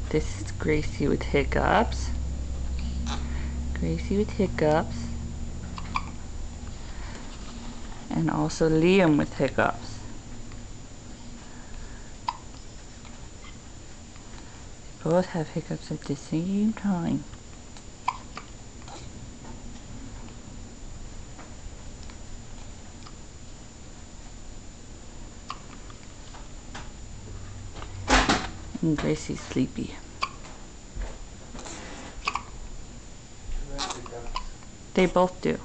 This is Gracie with hiccups. Gracie with hiccups. And also Liam with hiccups. They both have hiccups at the same time. And Gracie's sleepy. They both do.